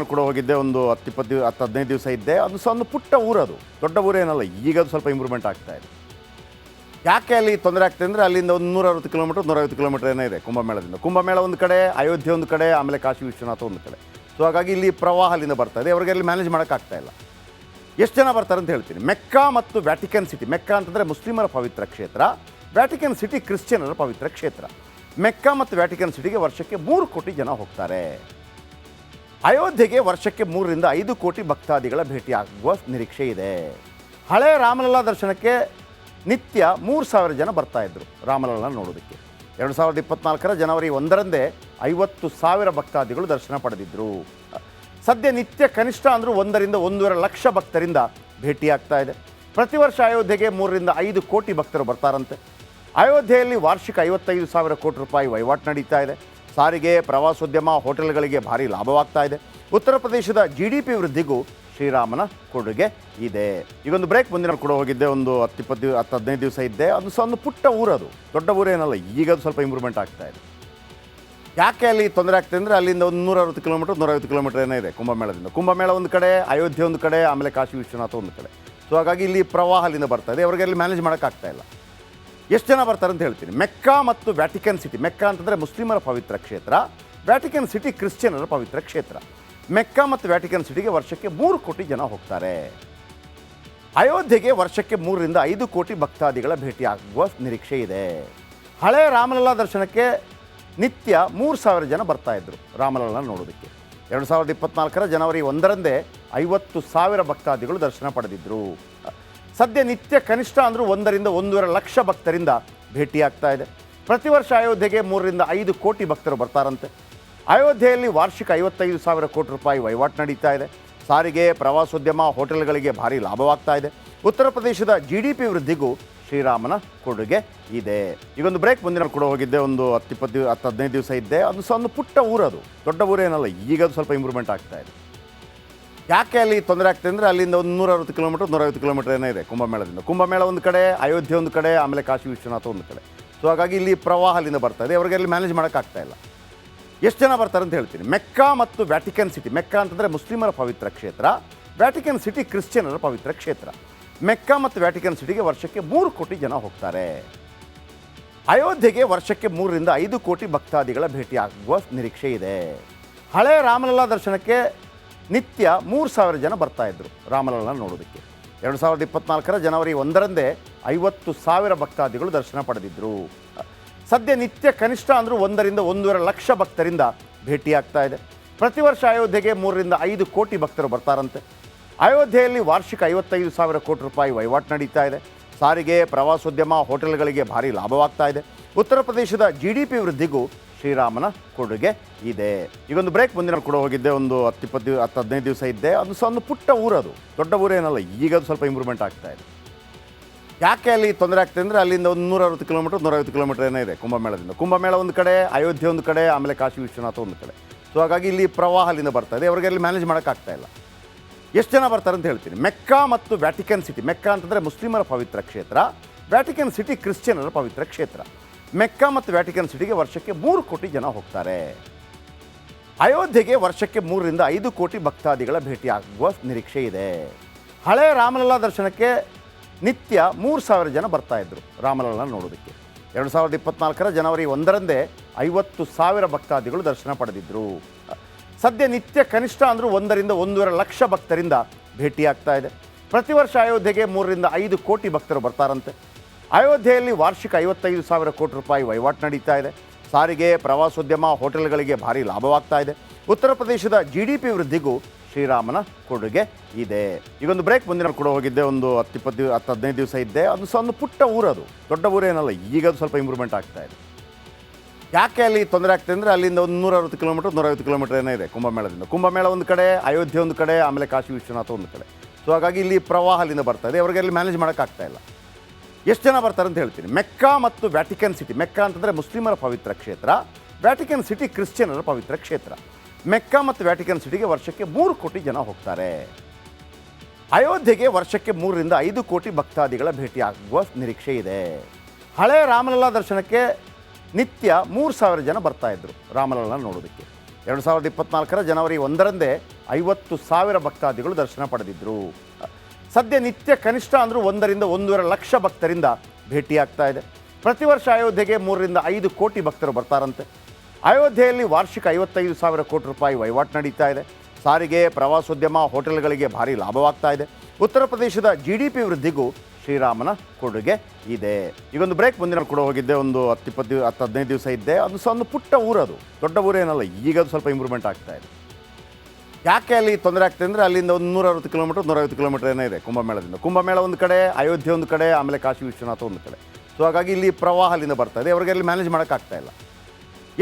ಕೂಡ ಹೋಗಿದ್ದೆ ಒಂದು 10-15 ದಿವಸ ಇದ್ದೆ. ಅದು ಸಹ ಒಂದು ಪುಟ್ಟ ಊರದು, ದೊಡ್ಡ ಊರೇನಲ್ಲ. ಈಗ ಅದು ಸ್ವಲ್ಪ ಇಂಪ್ರೂವ್ಮೆಂಟ್ ಆಗ್ತಾ ಇದೆ. ಯಾಕೆ ಅಲ್ಲಿ ತೊಂದರೆ ಆಗ್ತದೆ ಅಂದರೆ ಅಲ್ಲಿಂದ ಒಂದು 150 ಕಿಲೋಮೀಟರ್ ಏನೋ ಇದೆ ಕುಂಭಮೇಳದಿಂದ. ಕುಂಭಮೇಳ ಒಂದು ಕಡೆ, ಅಯೋಧ್ಯೆ ಒಂದು ಕಡೆ, ಆಮೇಲೆ ಕಾಶಿ ವಿಶ್ವನಾಥ ಒಂದು ಕಡೆ. ಸೊ ಹಾಗಾಗಿ ಇಲ್ಲಿ ಪ್ರವಾಹ ಅಲ್ಲಿಂದ ಬರ್ತಾ ಇದೆ. ಅವರಿಗೆ ಅಲ್ಲಿ ಮ್ಯಾನೇಜ್ ಮಾಡೋಕ್ಕಾಗ್ತಾ ಇಲ್ಲ. ಎಷ್ಟು ಜನ ಬರ್ತಾರೆ ಅಂತ ಹೇಳ್ತೀನಿ. ಮೆಕ್ಕಾ ಮತ್ತು ವ್ಯಾಟಿಕನ್ ಸಿಟಿ. ಮೆಕ್ಕಾ ಅಂತಂದರೆ ಮುಸ್ಲಿಮರ ಪವಿತ್ರ ಕ್ಷೇತ್ರ, ವ್ಯಾಟಿಕನ್ ಸಿಟಿ ಕ್ರಿಶ್ಚಿಯನರ ಪವಿತ್ರ ಕ್ಷೇತ್ರ. ಮೆಕ್ಕಾ ಮತ್ತು ವ್ಯಾಟಿಕನ್ ಸಿಟಿಗೆ ವರ್ಷಕ್ಕೆ 3 ಕೋಟಿ ಜನ ಹೋಗ್ತಾರೆ. ಅಯೋಧ್ಯೆಗೆ ವರ್ಷಕ್ಕೆ 3 ರಿಂದ 5 ಕೋಟಿ ಭಕ್ತಾದಿಗಳ ಭೇಟಿಯಾಗುವ ನಿರೀಕ್ಷೆ ಇದೆ. ಹಳೆ ರಾಮಲಲ್ಲಾ ದರ್ಶನಕ್ಕೆ ನಿತ್ಯ 3,000 ಜನ ಬರ್ತಾಯಿದ್ರು ರಾಮಲಲ್ಲಾ ನೋಡೋದಕ್ಕೆ. 2024ರ ಜನವರಿ 1ರಂದೇ 50,000 ಭಕ್ತಾದಿಗಳು ದರ್ಶನ ಪಡೆದಿದ್ದರು. ಸದ್ಯ ನಿತ್ಯ ಕನಿಷ್ಠ ಅಂದರೂ 1 ರಿಂದ 1.5 ಲಕ್ಷ ಭಕ್ತರಿಂದ ಭೇಟಿಯಾಗ್ತಾ ಇದೆ. ಪ್ರತಿ ವರ್ಷ ಅಯೋಧ್ಯೆಗೆ 3 ರಿಂದ 5 ಕೋಟಿ ಭಕ್ತರು ಬರ್ತಾರಂತೆ. ಅಯೋಧ್ಯೆಯಲ್ಲಿ ವಾರ್ಷಿಕ 55,000 ಕೋಟಿ ರೂಪಾಯಿ ವಹಿವಾಟು ನಡೀತಾ ಇದೆ. ಸಾರಿಗೆ, ಪ್ರವಾಸೋದ್ಯಮ, ಹೋಟೆಲ್ಗಳಿಗೆ ಭಾರಿ ಲಾಭವಾಗ್ತಾ ಇದೆ. ಉತ್ತರ ಪ್ರದೇಶದ GDP ವೃದ್ಧಿಗೂ ಶ್ರೀರಾಮನ ಕೊಡುಗೆ ಇದೆ. ಈಗೊಂದು ಬ್ರೇಕ್. ಮುಂದಿನ ಕೂಡ ಹೋಗಿದ್ದೆ ಒಂದು 10-15 ದಿವಸ ಇದ್ದೆ. ಅದು ಸಹ ಒಂದು ಪುಟ್ಟ ಊರದು, ದೊಡ್ಡ ಊರೇನಲ್ಲ. ಈಗ ಅದು ಸ್ವಲ್ಪ ಇಂಪ್ರೂವ್ಮೆಂಟ್ ಆಗ್ತಾ ಇದೆ. ಯಾಕೆ ಅಲ್ಲಿ ತೊಂದರೆ ಆಗ್ತದೆ ಅಂದರೆ ಅಲ್ಲಿಂದ ಒಂದು 150 ಕಿಲೋಮೀಟರ್ ಏನೋ ಇದೆ ಕುಂಭಮೇಳದಿಂದ. ಕುಂಭಮೇಳ ಒಂದು ಕಡೆ, ಅಯೋಧ್ಯೆ ಒಂದು ಕಡೆ, ಆಮೇಲೆ ಕಾಶಿ ವಿಶ್ವನಾಥ ಒಂದು ಕಡೆ. ಸೊ ಹಾಗಾಗಿ ಇಲ್ಲಿ ಪ್ರವಾಹ ಅಲ್ಲಿಂದ ಬರ್ತಾ ಇದೆ. ಅವರಿಗೆ ಅಲ್ಲಿ ಮ್ಯಾನೇಜ್ ಮಾಡೋಕ್ಕಾಗ್ತಾ ಇಲ್ಲ. ಎಷ್ಟು ಜನ ಬರ್ತಾರೆ ಅಂತ ಹೇಳ್ತೀನಿ. ಮೆಕ್ಕಾ ಮತ್ತು ವ್ಯಾಟಿಕನ್ ಸಿಟಿ. ಮೆಕ್ಕಾ ಅಂತಂದರೆ ಮುಸ್ಲಿಮರ ಪವಿತ್ರ ಕ್ಷೇತ್ರ, ವ್ಯಾಟಿಕನ್ ಸಿಟಿ ಕ್ರಿಶ್ಚಿಯನರ ಪವಿತ್ರ ಕ್ಷೇತ್ರ. ಮೆಕ್ಕಾ ಮತ್ತು ವ್ಯಾಟಿಕನ್ ಸಿಟಿಗೆ ವರ್ಷಕ್ಕೆ 3 ಕೋಟಿ ಜನ ಹೋಗ್ತಾರೆ. ಅಯೋಧ್ಯೆಗೆ ವರ್ಷಕ್ಕೆ 3 ರಿಂದ 5 ಕೋಟಿ ಭಕ್ತಾದಿಗಳ ಭೇಟಿಯಾಗುವ ನಿರೀಕ್ಷೆ ಇದೆ. ಹಳೆ ರಾಮಲಲ್ಲಾ ದರ್ಶನಕ್ಕೆ ನಿತ್ಯ 3,000 ಜನ ಬರ್ತಾಯಿದ್ರು ರಾಮಲಲ್ಲಾ ನೋಡೋದಕ್ಕೆ. 2024ರ ಜನವರಿ 1ರಂದೇ 50,000 ಭಕ್ತಾದಿಗಳು ದರ್ಶನ ಪಡೆದಿದ್ದರು. ಸದ್ಯ ನಿತ್ಯ ಕನಿಷ್ಠ ಅಂದರೂ 1 ರಿಂದ 1.5 ಲಕ್ಷ ಭಕ್ತರಿಂದ ಭೇಟಿಯಾಗ್ತಾ ಇದೆ. ಪ್ರತಿ ವರ್ಷ ಅಯೋಧ್ಯೆಗೆ 3 ರಿಂದ 5 ಕೋಟಿ ಭಕ್ತರು ಬರ್ತಾರಂತೆ. ಅಯೋಧ್ಯೆಯಲ್ಲಿ ವಾರ್ಷಿಕ 55,000 ಕೋಟಿ ರೂಪಾಯಿ ವಹಿವಾಟು ನಡೀತಾ ಇದೆ. ಸಾರಿಗೆ, ಪ್ರವಾಸೋದ್ಯಮ, ಹೋಟೆಲ್ಗಳಿಗೆ ಭಾರಿ ಲಾಭವಾಗ್ತಾ ಇದೆ. ಉತ್ತರ ಪ್ರದೇಶದ GDP ವೃದ್ಧಿಗೂ ಶ್ರೀರಾಮನ ಕೊಡುಗೆ ಇದೆ. ಈಗೊಂದು ಬ್ರೇಕ್. ಮುಂದಿನ ಕೂಡ ಹೋಗಿದ್ದೆ ಒಂದು 10-15 ದಿವಸ ಇದ್ದೆ. ಅದು ಸಹ ಒಂದು ಪುಟ್ಟ ಊರದು, ದೊಡ್ಡ ಊರೇನಲ್ಲ. ಈಗ ಅದು ಸ್ವಲ್ಪ ಇಂಪ್ರೂವ್ಮೆಂಟ್ ಆಗ್ತಾ ಇದೆ. ಯಾಕೆ ಅಲ್ಲಿ ತೊಂದರೆ ಆಗ್ತದೆ ಅಂದರೆ ಅಲ್ಲಿಂದ ಒಂದು 150 ಕಿಲೋಮೀಟರ್ ಏನೋ ಇದೆ ಕುಂಭಮೇಳದಿಂದ. ಕುಂಭಮೇಳ ಒಂದು ಕಡೆ, ಅಯೋಧ್ಯೆ ಒಂದು ಕಡೆ, ಆಮೇಲೆ ಕಾಶಿ ವಿಶ್ವನಾಥ ಒಂದು ಕಡೆ. ಸೊ ಹಾಗಾಗಿ ಇಲ್ಲಿ ಪ್ರವಾಹ ಅಲ್ಲಿಂದ ಬರ್ತಾ ಇದೆ. ಅವರಿಗೆ ಅಲ್ಲಿ ಮ್ಯಾನೇಜ್ ಮಾಡೋಕ್ಕಾಗ್ತಾ ಇಲ್ಲ. ಎಷ್ಟು ಜನ ಬರ್ತಾರೆ ಅಂತ ಹೇಳ್ತೀನಿ. ಮೆಕ್ಕಾ ಮತ್ತು ವ್ಯಾಟಿಕನ್ ಸಿಟಿ. ಮೆಕ್ಕಾ ಅಂತಂದರೆ ಮುಸ್ಲಿಮರ ಪವಿತ್ರ ಕ್ಷೇತ್ರ, ವ್ಯಾಟಿಕನ್ ಸಿಟಿ ಕ್ರಿಶ್ಚಿಯನರ ಪವಿತ್ರ ಕ್ಷೇತ್ರ. ಮೆಕ್ಕಾ ಮತ್ತು ವ್ಯಾಟಿಕನ್ ಸಿಟಿಗೆ ವರ್ಷಕ್ಕೆ 3 ಕೋಟಿ ಜನ ಹೋಗ್ತಾರೆ. ಅಯೋಧ್ಯೆಗೆ ವರ್ಷಕ್ಕೆ 3 ರಿಂದ 5 ಕೋಟಿ ಭಕ್ತಾದಿಗಳ ಭೇಟಿಯಾಗುವ ನಿರೀಕ್ಷೆ ಇದೆ. ಹಳೆ ರಾಮಲಲ್ಲಾ ದರ್ಶನಕ್ಕೆ ನಿತ್ಯ 3,000 ಜನ ಬರ್ತಾಯಿದ್ರು ರಾಮಲಲ್ಲಾ ನೋಡೋದಕ್ಕೆ. 2024ರ ಜನವರಿ 1ರಂದೇ 50,000 ಭಕ್ತಾದಿಗಳು ದರ್ಶನ ಪಡೆದಿದ್ದರು. ಸದ್ಯ ನಿತ್ಯ ಕನಿಷ್ಠ ಅಂದರೂ 1 ರಿಂದ 1.5 ಲಕ್ಷ ಭಕ್ತರಿಂದ ಭೇಟಿಯಾಗ್ತಾ ಇದೆ. ಪ್ರತಿ ವರ್ಷ ಅಯೋಧ್ಯೆಗೆ 3 ರಿಂದ 5 ಕೋಟಿ ಭಕ್ತರು ಬರ್ತಾರಂತೆ. ಅಯೋಧ್ಯೆಯಲ್ಲಿ ವಾರ್ಷಿಕ 55,000 ಕೋಟಿ ರೂಪಾಯಿ ವಹಿವಾಟು ನಡೀತಾ ಇದೆ. ಸಾರಿಗೆ, ಪ್ರವಾಸೋದ್ಯಮ, ಹೋಟೆಲ್ಗಳಿಗೆ ಭಾರಿ ಲಾಭವಾಗ್ತಾ ಇದೆ. ಉತ್ತರ ಪ್ರದೇಶದ GDP ವೃದ್ಧಿಗೂ ಶ್ರೀರಾಮನ ಕೊಡುಗೆ ಇದೆ. ಈಗೊಂದು ಬ್ರೇಕ್. ಮುಂದಿನ ಕೂಡ ಹೋಗಿದ್ದೆ ಒಂದು 10-15 ದಿವಸ ಇದ್ದೆ. ಅದು ಸಹ ಒಂದು ಪುಟ್ಟ ಊರದು, ದೊಡ್ಡ ಊರೇನಲ್ಲ. ಈಗ ಅದು ಸ್ವಲ್ಪ ಇಂಪ್ರೂವ್ಮೆಂಟ್ ಆಗ್ತಾ ಇದೆ. ಯಾಕೆ ಅಲ್ಲಿ ತೊಂದರೆ ಆಗ್ತದೆ ಅಂದರೆ ಅಲ್ಲಿಂದ ಒಂದು 150 ಕಿಲೋಮೀಟರ್ ಏನೋ ಇದೆ ಕುಂಭಮೇಳದಿಂದ. ಕುಂಭಮೇಳ ಒಂದು ಕಡೆ, ಅಯೋಧ್ಯೆ ಒಂದು ಕಡೆ, ಆಮೇಲೆ ಕಾಶಿ ವಿಶ್ವನಾಥ ಒಂದು ಕಡೆ. ಸೊ ಹಾಗಾಗಿ ಇಲ್ಲಿ ಪ್ರವಾಹ ಅಲ್ಲಿಂದ ಬರ್ತಾ ಇದೆ. ಅವರಿಗೆ ಅಲ್ಲಿ ಮ್ಯಾನೇಜ್ ಮಾಡೋಕ್ಕಾಗ್ತಾ ಇಲ್ಲ. ಎಷ್ಟು ಜನ ಬರ್ತಾರೆ ಅಂತ ಹೇಳ್ತೀನಿ. ಮೆಕ್ಕಾ ಮತ್ತು ವ್ಯಾಟಿಕನ್ ಸಿಟಿ. ಮೆಕ್ಕಾ ಅಂತಂದರೆ ಮುಸ್ಲಿಮರ ಪವಿತ್ರ ಕ್ಷೇತ್ರ, ವ್ಯಾಟಿಕನ್ ಸಿಟಿ ಕ್ರಿಶ್ಚಿಯನರ ಪವಿತ್ರ ಕ್ಷೇತ್ರ. ಮೆಕ್ಕಾ ಮತ್ತು ವ್ಯಾಟಿಕನ್ ಸಿಟಿಗೆ ವರ್ಷಕ್ಕೆ 3 ಕೋಟಿ ಜನ ಹೋಗ್ತಾರೆ. ಅಯೋಧ್ಯೆಗೆ ವರ್ಷಕ್ಕೆ 3 ರಿಂದ 5 ಕೋಟಿ ಭಕ್ತಾದಿಗಳ ಭೇಟಿಯಾಗುವ ನಿರೀಕ್ಷೆ ಇದೆ. ಹಳೆ ರಾಮಲಲ್ಲಾ ದರ್ಶನಕ್ಕೆ ನಿತ್ಯ 3,000 ಜನ ಬರ್ತಾಯಿದ್ರು ರಾಮಲಲ್ಲಾ ನೋಡೋದಕ್ಕೆ. 2024ರ ಜನವರಿ 1ರಂದೇ 50,000 ಭಕ್ತಾದಿಗಳು ದರ್ಶನ ಪಡೆದಿದ್ದರು. ಸದ್ಯ ನಿತ್ಯ ಕನಿಷ್ಠ ಅಂದರೂ 1 ರಿಂದ 1.5 ಲಕ್ಷ ಭಕ್ತರಿಂದ ಭೇಟಿಯಾಗ್ತಾ ಇದೆ. ಪ್ರತಿ ವರ್ಷ ಅಯೋಧ್ಯೆಗೆ 3 ರಿಂದ 5 ಕೋಟಿ ಭಕ್ತರು ಬರ್ತಾರಂತೆ. ಅಯೋಧ್ಯೆಯಲ್ಲಿ ವಾರ್ಷಿಕ 55,000 ಕೋಟಿ ರೂಪಾಯಿ ವಹಿವಾಟು ನಡೀತಾ ಇದೆ. ಸಾರಿಗೆ, ಪ್ರವಾಸೋದ್ಯಮ, ಹೋಟೆಲ್ಗಳಿಗೆ ಭಾರಿ ಲಾಭವಾಗ್ತಾ ಇದೆ. ಉತ್ತರ ಪ್ರದೇಶದ GDP ವೃದ್ಧಿಗೂ ಶ್ರೀರಾಮನ ಕೊಡುಗೆ ಇದೆ. ಈಗೊಂದು ಬ್ರೇಕ್. ಮುಂದಿನ ಕೂಡ ಹೋಗಿದ್ದೆ ಒಂದು 10-15 ದಿವಸ ಇದ್ದೆ. ಅದು ಸಹ ಒಂದು ಪುಟ್ಟ ಊರದು, ದೊಡ್ಡ ಊರೇನಲ್ಲ. ಈಗ ಅದು ಸ್ವಲ್ಪ ಇಂಪ್ರೂವ್ಮೆಂಟ್ ಆಗ್ತಾ ಇದೆ. ಯಾಕೆ ಅಲ್ಲಿ ತೊಂದರೆ ಆಗ್ತದೆ ಅಂದರೆ ಅಲ್ಲಿಂದ ಒಂದು 150 ಕಿಲೋಮೀಟರ್ ಏನೋ ಇದೆ ಕುಂಭಮೇಳದಿಂದ. ಕುಂಭಮೇಳ ಒಂದು ಕಡೆ, ಅಯೋಧ್ಯೆ ಒಂದು ಕಡೆ, ಆಮೇಲೆ ಕಾಶಿ ವಿಶ್ವನಾಥ ಒಂದು ಕಡೆ. ಸೊ ಹಾಗಾಗಿ ಇಲ್ಲಿ ಪ್ರವಾಹ ಅಲ್ಲಿಂದ ಬರ್ತಾ ಇದೆ. ಅವರಿಗೆ ಅಲ್ಲಿ ಮ್ಯಾನೇಜ್ ಮಾಡೋಕ್ಕಾಗ್ತಾ ಇಲ್ಲ. ಎಷ್ಟು ಜನ ಬರ್ತಾರೆ ಅಂತ ಹೇಳ್ತೀನಿ. ಮೆಕ್ಕಾ ಮತ್ತು ವ್ಯಾಟಿಕನ್ ಸಿಟಿ. ಮೆಕ್ಕಾ ಅಂತಂದರೆ ಮುಸ್ಲಿಮರ ಪವಿತ್ರ ಕ್ಷೇತ್ರ, ವ್ಯಾಟಿಕನ್ ಸಿಟಿ ಕ್ರಿಶ್ಚಿಯನರ ಪವಿತ್ರ ಕ್ಷೇತ್ರ. ಮೆಕ್ಕಾ ಮತ್ತು ವ್ಯಾಟಿಕನ್ ಸಿಟಿಗೆ ವರ್ಷಕ್ಕೆ 3 ಕೋಟಿ ಜನ ಹೋಗ್ತಾರೆ. ಅಯೋಧ್ಯೆಗೆ ವರ್ಷಕ್ಕೆ 3 ರಿಂದ 5 ಕೋಟಿ ಭಕ್ತಾದಿಗಳ ಭೇಟಿಯಾಗುವ ನಿರೀಕ್ಷೆ ಇದೆ. ಹಳೆ ರಾಮಲಲ್ಲಾ ದರ್ಶನಕ್ಕೆ ನಿತ್ಯ 3,000 ಜನ ಬರ್ತಾಯಿದ್ರು ರಾಮಲಲ್ಲಾ ನೋಡೋದಕ್ಕೆ. 2024 ಜನವರಿ 1ರಂದೇ 50,000 ಭಕ್ತಾದಿಗಳು ದರ್ಶನ ಪಡೆದಿದ್ದರು. ಸದ್ಯ ನಿತ್ಯ ಕನಿಷ್ಠ ಅಂದರೂ 1 ರಿಂದ 1.5 ಲಕ್ಷ ಭಕ್ತರಿಂದ ಭೇಟಿಯಾಗ್ತಾ ಇದೆ. ಪ್ರತಿ ವರ್ಷ ಅಯೋಧ್ಯೆಗೆ 3 ರಿಂದ 5 ಕೋಟಿ ಭಕ್ತರು ಬರ್ತಾರಂತೆ. ಅಯೋಧ್ಯೆಯಲ್ಲಿ ವಾರ್ಷಿಕ 55,000 ಕೋಟಿ ರೂಪಾಯಿ ವಹಿವಾಟು ನಡೀತಾ ಇದೆ. ಸಾರಿಗೆ, ಪ್ರವಾಸೋದ್ಯಮ, ಹೋಟೆಲ್ಗಳಿಗೆ ಭಾರಿ ಲಾಭವಾಗ್ತಾ ಇದೆ. ಉತ್ತರ ಪ್ರದೇಶದ GDP ವೃದ್ಧಿಗೂ ಶ್ರೀರಾಮನ ಕೊಡುಗೆ ಇದೆ. ಈಗೊಂದು ಬ್ರೇಕ್. ಮುಂದಿನ ಕೂಡ ಹೋಗಿದ್ದೆ, ಒಂದು 10-15 ದಿವಸ ಇದ್ದೆ. ಅದು ಸಹ ಒಂದು ಪುಟ್ಟ ಊರದು, ದೊಡ್ಡ ಊರೇನಲ್ಲ. ಈಗ ಅದು ಸ್ವಲ್ಪ ಇಂಪ್ರೂವ್ಮೆಂಟ್ ಆಗ್ತಾ ಇದೆ. ಯಾಕೆ ಅಲ್ಲಿ ತೊಂದರೆ ಆಗ್ತದೆ ಅಂದರೆ ಅಲ್ಲಿಂದ ಒಂದು 160 ಕಿಲೋಮೀಟರ್ ಏನೋ ಇದೆ ಕುಂಭಮೇಳದಿಂದ. ಕುಂಭಮೇಳ ಒಂದು ಕಡೆ, ಅಯೋಧ್ಯೆ ಒಂದು ಕಡೆ, ಆಮೇಲೆ ಕಾಶಿ ವಿಶ್ವನಾಥ ಒಂದು ಕಡೆ. ಸೊ ಹಾಗಾಗಿ ಇಲ್ಲಿ ಪ್ರವಾಹ ಅಲ್ಲಿಂದ ಬರ್ತಾ ಇದೆ. ಅವರಿಗೆ ಅಲ್ಲಿ ಮ್ಯಾನೇಜ್ ಮಾಡೋಕ್ಕಾಗ್ತಾ ಇಲ್ಲ.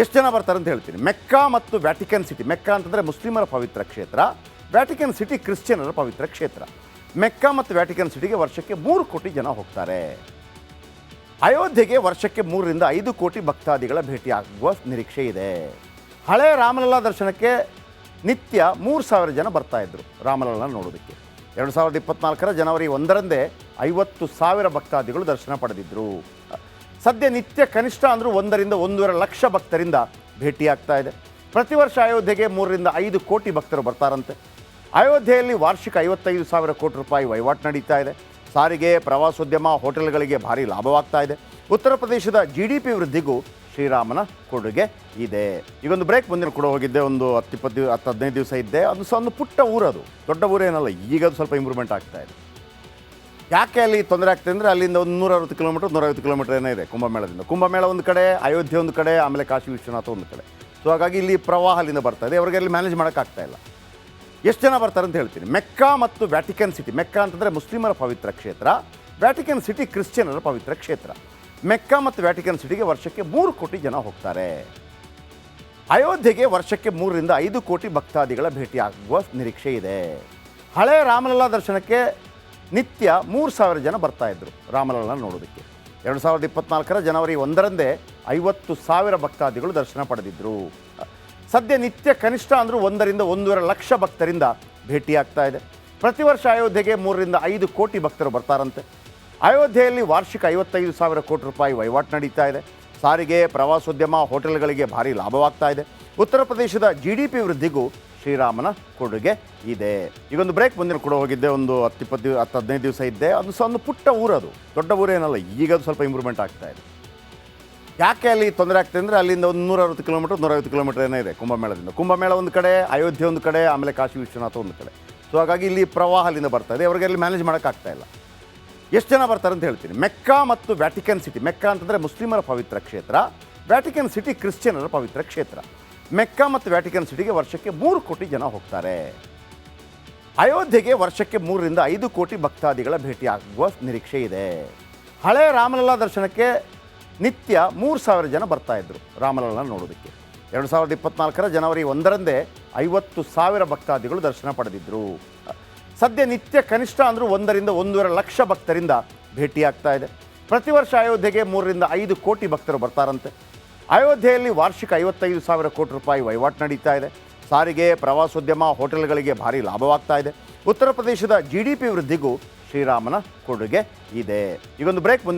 ಎಷ್ಟು ಜನ ಬರ್ತಾರೆ ಅಂತ ಹೇಳ್ತೀನಿ. ಮೆಕ್ಕಾ ಮತ್ತು ವ್ಯಾಟಿಕನ್ ಸಿಟಿ. ಮೆಕ್ಕಾ ಅಂತಂದರೆ ಮುಸ್ಲಿಮರ ಪವಿತ್ರ ಕ್ಷೇತ್ರ, ವ್ಯಾಟಿಕನ್ ಸಿಟಿ ಕ್ರಿಶ್ಚಿಯನರ ಪವಿತ್ರ ಕ್ಷೇತ್ರ. ಮೆಕ್ಕಾ ಮತ್ತು ವ್ಯಾಟಿಕನ್ ಸಿಟಿಗೆ ವರ್ಷಕ್ಕೆ 3 ಕೋಟಿ ಜನ ಹೋಗ್ತಾರೆ. ಅಯೋಧ್ಯೆಗೆ ವರ್ಷಕ್ಕೆ 3 ರಿಂದ 5 ಕೋಟಿ ಭಕ್ತಾದಿಗಳ ಭೇಟಿಯಾಗುವ ನಿರೀಕ್ಷೆ ಇದೆ. ಹಳೆ ರಾಮಲಲ್ಲಾ ದರ್ಶನಕ್ಕೆ ನಿತ್ಯ 3,000 ಜನ ಬರ್ತಾಯಿದ್ರು ರಾಮಲಲ್ಲಾ ನೋಡೋದಕ್ಕೆ. 2024 ಜನವರಿ 1ರಂದೇ 50,000 ಭಕ್ತಾದಿಗಳು ದರ್ಶನ ಪಡೆದಿದ್ದರು. ಸದ್ಯ ನಿತ್ಯ ಕನಿಷ್ಠ ಅಂದರೂ 1 ರಿಂದ 1.5 ಲಕ್ಷ ಭಕ್ತರಿಂದ ಭೇಟಿಯಾಗ್ತಾ ಇದೆ. ಪ್ರತಿ ವರ್ಷ ಅಯೋಧ್ಯೆಗೆ 3 ರಿಂದ 5 ಕೋಟಿ ಭಕ್ತರು ಬರ್ತಾರಂತೆ. ಅಯೋಧ್ಯೆಯಲ್ಲಿ ವಾರ್ಷಿಕ 55,000 ಕೋಟಿ ರೂಪಾಯಿ ವಹಿವಾಟು ನಡೀತಾ ಇದೆ. ಸಾರಿಗೆ, ಪ್ರವಾಸೋದ್ಯಮ, ಹೋಟೆಲ್ಗಳಿಗೆ ಭಾರಿ ಲಾಭವಾಗ್ತಾ ಇದೆ. ಉತ್ತರ ಪ್ರದೇಶದ GDP ವೃದ್ಧಿಗೂ ಶ್ರೀರಾಮನ ಕೊಡುಗೆ ಇದೆ. ಈಗೊಂದು ಬ್ರೇಕ್. ಮುಂದಿನ ಕೂಡ ಹೋಗಿದ್ದೆ, ಒಂದು 10-15 ದಿವಸ ಇದ್ದೆ. ಅದು ಸಹ ಒಂದು ಪುಟ್ಟ ಊರದು, ದೊಡ್ಡ ಊರೇನಲ್ಲ. ಈಗ ಅದು ಸ್ವಲ್ಪ ಇಂಪ್ರೂವ್ಮೆಂಟ್ ಆಗ್ತಾ ಇದೆ. ಯಾಕೆ ಅಲ್ಲಿ ತೊಂದರೆ ಆಗ್ತದೆ ಅಂದರೆ ಅಲ್ಲಿಂದ ಒಂದು 160 ಕಿಲೋಮೀಟರ್ ಏನೋ ಇದೆ ಕುಂಭಮೇಳದಿಂದ. ಕುಂಭಮೇಳ ಒಂದು ಕಡೆ, ಅಯೋಧ್ಯೆ ಒಂದು ಕಡೆ, ಆಮೇಲೆ ಕಾಶಿ ವಿಶ್ವನಾಥ ಒಂದು ಕಡೆ. ಸೊ ಹಾಗಾಗಿ ಇಲ್ಲಿ ಪ್ರವಾಹ ಅಲ್ಲಿಂದ ಬರ್ತಾ ಇದೆ. ಅವರಿಗೆ ಅಲ್ಲಿ ಮ್ಯಾನೇಜ್ ಮಾಡೋಕ್ಕಾಗ್ತಾ ಇಲ್ಲ. ಎಷ್ಟು ಜನ ಬರ್ತಾರೆ ಅಂತ ಹೇಳ್ತೀನಿ. ಮೆಕ್ಕಾ ಮತ್ತು ವ್ಯಾಟಿಕನ್ ಸಿಟಿ. ಮೆಕ್ಕಾ ಅಂತಂದರೆ ಮುಸ್ಲಿಮರ ಪವಿತ್ರ ಕ್ಷೇತ್ರ, ವ್ಯಾಟಿಕನ್ ಸಿಟಿ ಕ್ರಿಶ್ಚಿಯನರ ಪವಿತ್ರ ಕ್ಷೇತ್ರ. ಮೆಕ್ಕಾ ಮತ್ತು ವ್ಯಾಟಿಕನ್ ಸಿಟಿಗೆ ವರ್ಷಕ್ಕೆ 3 ಕೋಟಿ ಜನ ಹೋಗ್ತಾರೆ. ಅಯೋಧ್ಯೆಗೆ ವರ್ಷಕ್ಕೆ 3 ರಿಂದ 5 ಕೋಟಿ ಭಕ್ತಾದಿಗಳ ಭೇಟಿಯಾಗುವ ನಿರೀಕ್ಷೆ ಇದೆ. ಹಳೆ ರಾಮಲಲ್ಲಾ ದರ್ಶನಕ್ಕೆ ನಿತ್ಯ 3,000 ಜನ ಬರ್ತಾಯಿದ್ರು ರಾಮಲಲ್ಲಾ ನೋಡೋದಕ್ಕೆ. 2024 ಜನವರಿ 1ರಂದೇ 50,000 ಭಕ್ತಾದಿಗಳು ದರ್ಶನ ಪಡೆದಿದ್ದರು. ಸದ್ಯ ನಿತ್ಯ ಕನಿಷ್ಠ ಅಂದರೂ 1 ರಿಂದ 1.5 ಲಕ್ಷ ಭಕ್ತರಿಂದ ಭೇಟಿಯಾಗ್ತಾ ಇದೆ. ಪ್ರತಿ ವರ್ಷ ಅಯೋಧ್ಯೆಗೆ 3 ರಿಂದ 5 ಕೋಟಿ ಭಕ್ತರು ಬರ್ತಾರಂತೆ. ಅಯೋಧ್ಯೆಯಲ್ಲಿ ವಾರ್ಷಿಕ 55,000 ಕೋಟಿ ರೂಪಾಯಿ ವಹಿವಾಟು ನಡೀತಾ ಇದೆ. ಸಾರಿಗೆ, ಪ್ರವಾಸೋದ್ಯಮ, ಹೋಟೆಲ್ಗಳಿಗೆ ಭಾರಿ ಲಾಭವಾಗ್ತಾ ಇದೆ. ಉತ್ತರ ಪ್ರದೇಶದ GDP ವೃದ್ಧಿಗೂ ಶ್ರೀರಾಮನ ಕೊಡುಗೆ ಇದೆ. ಈಗೊಂದು ಬ್ರೇಕ್. ಮುಂದಿನ ಕೂಡ ಹೋಗಿದ್ದೆ, ಒಂದು 10-15 ದಿವಸ ಇದ್ದೆ. ಅದು ಸಹ ಒಂದು ಪುಟ್ಟ ಊರದು, ದೊಡ್ಡ ಊರೇನಲ್ಲ. ಈಗ ಅದು ಸ್ವಲ್ಪ ಇಂಪ್ರೂವ್ಮೆಂಟ್ ಆಗ್ತಾ ಇದೆ. ಯಾಕೆ ಅಲ್ಲಿ ತೊಂದರೆ ಆಗ್ತದೆ ಅಂದರೆ ಅಲ್ಲಿಂದ ಒಂದು 160 ಕಿಲೋಮೀಟರ್ ಏನೋ ಇದೆ ಕುಂಭಮೇಳದಿಂದ. ಕುಂಭಮೇಳ ಒಂದು ಕಡೆ, ಅಯೋಧ್ಯೆ ಒಂದು ಕಡೆ, ಆಮೇಲೆ ಕಾಶಿ ವಿಶ್ವನಾಥ ಒಂದು ಕಡೆ. ಸೊ ಹಾಗಾಗಿ ಇಲ್ಲಿ ಪ್ರವಾಹ ಅಲ್ಲಿಂದ ಬರ್ತಾ ಇದೆ. ಅವರಿಗೆ ಅಲ್ಲಿ ಮ್ಯಾನೇಜ್ ಮಾಡೋಕ್ಕಾಗ್ತಾ ಇಲ್ಲ. ಎಷ್ಟು ಜನ ಬರ್ತಾರೆ ಅಂತ ಹೇಳ್ತೀನಿ. ಮೆಕ್ಕಾ ಮತ್ತು ವ್ಯಾಟಿಕನ್ ಸಿಟಿ. ಮೆಕ್ಕಾ ಅಂತಂದರೆ ಮುಸ್ಲಿಮರ ಪವಿತ್ರ ಕ್ಷೇತ್ರ, ವ್ಯಾಟಿಕನ್ ಸಿಟಿ ಕ್ರಿಶ್ಚಿಯನರ ಪವಿತ್ರ ಕ್ಷೇತ್ರ. ಮೆಕ್ಕಾ ಮತ್ತು ವ್ಯಾಟಿಕನ್ ಸಿಟಿಗೆ ವರ್ಷಕ್ಕೆ 3 ಕೋಟಿ ಜನ ಹೋಗ್ತಾರೆ. ಅಯೋಧ್ಯೆಗೆ ವರ್ಷಕ್ಕೆ 3 ರಿಂದ 5 ಕೋಟಿ ಭಕ್ತಾದಿಗಳ ಭೇಟಿಯಾಗುವ ನಿರೀಕ್ಷೆ ಇದೆ. ಹಳೆ ರಾಮಲಲ್ಲಾ ದರ್ಶನಕ್ಕೆ ನಿತ್ಯ 3,000 ಜನ ಬರ್ತಾಯಿದ್ರು ರಾಮಲಲ್ಲಾ ನೋಡೋದಕ್ಕೆ. 2024 ಜನವರಿ 1ರಂದೇ 50,000 ಭಕ್ತಾದಿಗಳು ದರ್ಶನ ಪಡೆದಿದ್ದರು. ಸದ್ಯ ನಿತ್ಯ ಕನಿಷ್ಠ ಅಂದರೂ 1 ರಿಂದ 1.5 ಲಕ್ಷ ಭಕ್ತರಿಂದ ಭೇಟಿಯಾಗ್ತಾ ಇದೆ. ಪ್ರತಿ ವರ್ಷ ಅಯೋಧ್ಯೆಗೆ 3 ರಿಂದ 5 ಕೋಟಿ ಭಕ್ತರು ಬರ್ತಾರಂತೆ. ಅಯೋಧ್ಯೆಯಲ್ಲಿ ವಾರ್ಷಿಕ 55,000 ಕೋಟಿ ರೂಪಾಯಿ ವಹಿವಾಟು ನಡೀತಾ ಇದೆ. ಸಾರಿಗೆ, ಪ್ರವಾಸೋದ್ಯಮ, ಹೋಟೆಲ್ಗಳಿಗೆ ಭಾರಿ ಲಾಭವಾಗ್ತಾ ಇದೆ. ಉತ್ತರ ಪ್ರದೇಶದ GDP ವೃದ್ಧಿಗೂ ಶ್ರೀರಾಮನ ಕೊಡುಗೆ ಇದೆ. ಈಗೊಂದು ಬ್ರೇಕ್.